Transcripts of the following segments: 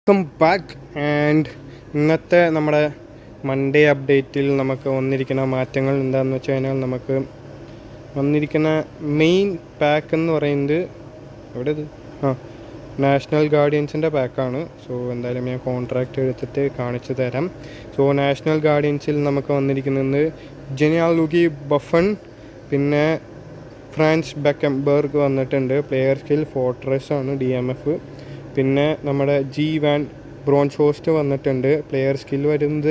Welcome back. And ഇന്നത്തെ നമ്മുടെ Monday അപ്ഡേറ്റിൽ നമുക്ക് വന്നിരിക്കുന്ന മാറ്റങ്ങൾ എന്താണെന്ന് വെച്ച് കഴിഞ്ഞാൽ നമുക്ക് വന്നിരിക്കുന്ന മെയിൻ പാക്ക് എന്ന് പറയുന്നത് എവിടെ ഇത് നാഷണൽ ഗാർഡിയൻസിൻ്റെ പാക്കാണ്. സോ എന്തായാലും ഞാൻ കോൺട്രാക്റ്റ് എടുത്തിട്ട് കാണിച്ചു തരാം. സോ നാഷണൽ ഗാർഡിയൻസിൽ നമുക്ക് വന്നിരിക്കുന്നത് ജെനിയാലുഗി ബഫൺ, പിന്നെ ഫ്രാൻസ് ബെക്കൻബർഗ് വന്നിട്ടുണ്ട്. പ്ലെയർ സ്കിൽ ഫോർട്രസ് ആണ് DMF. പിന്നെ നമ്മുടെ G1 ബ്രോൺസ് ഹോസ്റ്റ് വന്നിട്ടുണ്ട്. പ്ലെയർ സ്കിൽ വരുന്നത്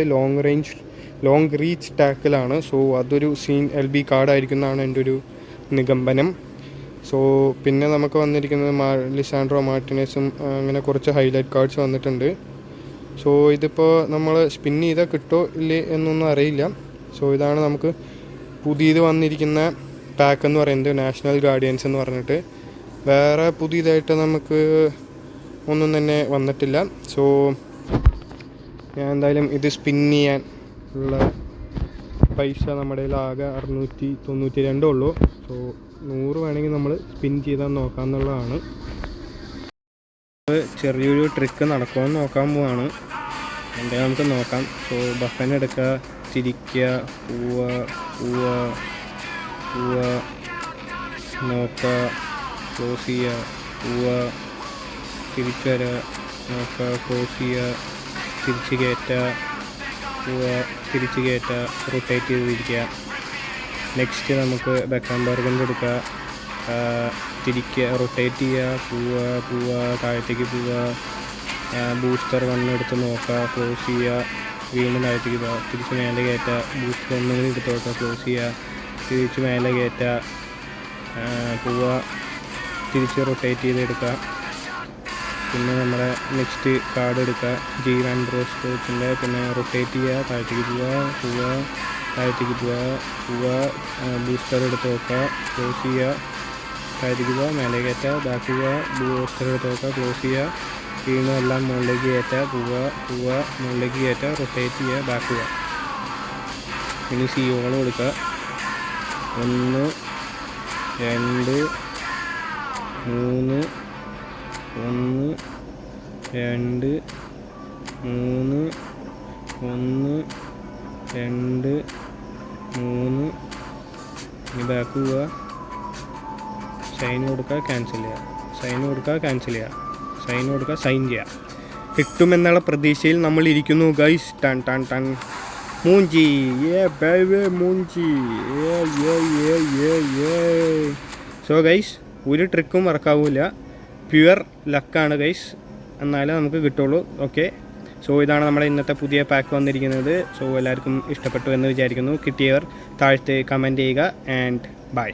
ലോങ് റീച്ച് ടാക്കിലാണ്. സോ അതൊരു LB കാർഡായിരിക്കുന്നതാണ് എൻ്റെ ഒരു നിഗമനം. സോ പിന്നെ നമുക്ക് വന്നിരിക്കുന്നത് ലിസാൻഡ്രോ മാർട്ടിനസും അങ്ങനെ കുറച്ച് ഹൈലൈറ്റ് കാർഡ്സ് വന്നിട്ടുണ്ട്. സോ ഇതിപ്പോൾ നമ്മൾ സ്പിൻ ചെയ്താൽ കിട്ടോ ഇല്ലേ എന്നൊന്നും അറിയില്ല. സോ ഇതാണ് നമുക്ക് പുതിയത് വന്നിരിക്കുന്ന പാക്ക് എന്ന് പറയുന്നത്, നാഷണൽ ഗാർഡിയൻസ് എന്ന് പറഞ്ഞിട്ട്. വേറെ പുതിയതായിട്ട് നമുക്ക് ഒന്നും തന്നെ വന്നിട്ടില്ല. സോ ഞാൻ എന്തായാലും ഇത് സ്പിൻ ചെയ്യാൻ ഉള്ള പൈസ നമ്മുടെ കയ്യിൽ ആകെ 692 ഉള്ളൂ. സോ 100 വേണമെങ്കിൽ നമ്മൾ സ്പിൻ ചെയ്താൽ നോക്കാമെന്നുള്ളതാണ്. ചെറിയൊരു ട്രിക്ക് നടക്കുമെന്ന് നോക്കാൻ പോവാണ്. എന്തായാലും നമുക്ക് നോക്കാം. സോ ബഫൻ എടുക്കുക, ചിരിക്കുക, പോവുക, നോക്കുക, ക്ലോസ് ചെയ്യുക, പോവുക, തിരിച്ചു വരിക, നോക്കുക, ക്ലോസ് ചെയ്യുക, തിരിച്ച് കയറ്റുക, പോവുക, തിരിച്ച് കയറ്റുക, റൊട്ടേറ്റ് ചെയ്തിരിക്കുക. നെക്സ്റ്റ് നമുക്ക് ബെക്കൻബർഗിൻ്റെ എടുക്കുക, തിരിക്കുക, റൊട്ടേറ്റ് ചെയ്യുക, പോവുക, താഴത്തേക്ക് പോവുക, ബൂസ്റ്റർ എടുത്ത് നോക്കുക, ക്ലോസ് ചെയ്യുക, വീണ്ടും താഴത്തേക്ക് പോവുക, തിരിച്ച് മേലെ കയറ്റുക, ബൂസ്റ്റർ ഒന്നുകൂടി എടുത്ത് നോക്കുക, ക്ലോസ് ചെയ്യുക, തിരിച്ച് മേലെ കയറ്റുക, പോവുക, തിരിച്ച് റൊട്ടേറ്റ് ചെയ്തെടുക്കുക. പിന്നെ നമ്മുടെ നെക്സ്റ്റ് കാർഡ് എടുക്കുക, G1 ബ്രോൺസ് ഹോസ്റ്റിൻ്റെ. പിന്നെ റൊട്ടേറ്റ് ചെയ്യുക, താഴത്തേക്ക് പോവുക, താഴത്തേക്ക് പോവുക, ബൂസ്റ്റർ എടുത്ത് നോക്കുക, ക്ലോസ് ചെയ്യുക, താഴത്തേക്ക് പോവുക, മേലെ കയറ്റുക, ബാക്ക് പോവുക, ബൂസ്റ്റർ എടുത്ത് നോക്കുക, ക്ലോസ് ചെയ്യുക, വീണ്ടും എല്ലാം മുകളിലേക്ക് കയറ്റുക, പോവുക, മുകളിലേക്ക് കയറ്റുക, റൊട്ടേറ്റ് ചെയ്യുക, ബാക്ക് പോവുക. ഇനി സിയോളം കൊടുക്കുക. 1 2 3 1 2 3 1 2 3. ഇനി ബാക്ക് പോവുക, സൈൻ കൊടുക്കുക, ക്യാൻസൽ ചെയ്യുക, സൈൻ കൊടുക്കുക, ക്യാൻസൽ ചെയ്യുക, സൈൻ കൊടുക്കുക, സൈൻ ചെയ്യുക. കിട്ടുമെന്നുള്ള പ്രതീക്ഷയിൽ നമ്മൾ ഇരിക്കുന്നു ഗൈസ്. ടൺ മൂഞ്ചി മൂഞ്ചി. സോ ഗൈസ്, ഒരു ട്രിക്കും വർക്കാവില്ല. പ്യുവർ ലക്കാണ് ഗൈസ്, എന്നാലേ നമുക്ക് കിട്ടുള്ളൂ. ഓക്കെ, സോ ഇതാണ് നമ്മുടെ ഇന്നത്തെ പുതിയ പാക്ക് വന്നിരിക്കുന്നത്. സോ എല്ലാവർക്കും ഇഷ്ടപ്പെട്ടു എന്ന് വിചാരിക്കുന്നു. കിട്ടിയവർ താഴത്ത് കമൻറ്റ് ചെയ്യുക. And by.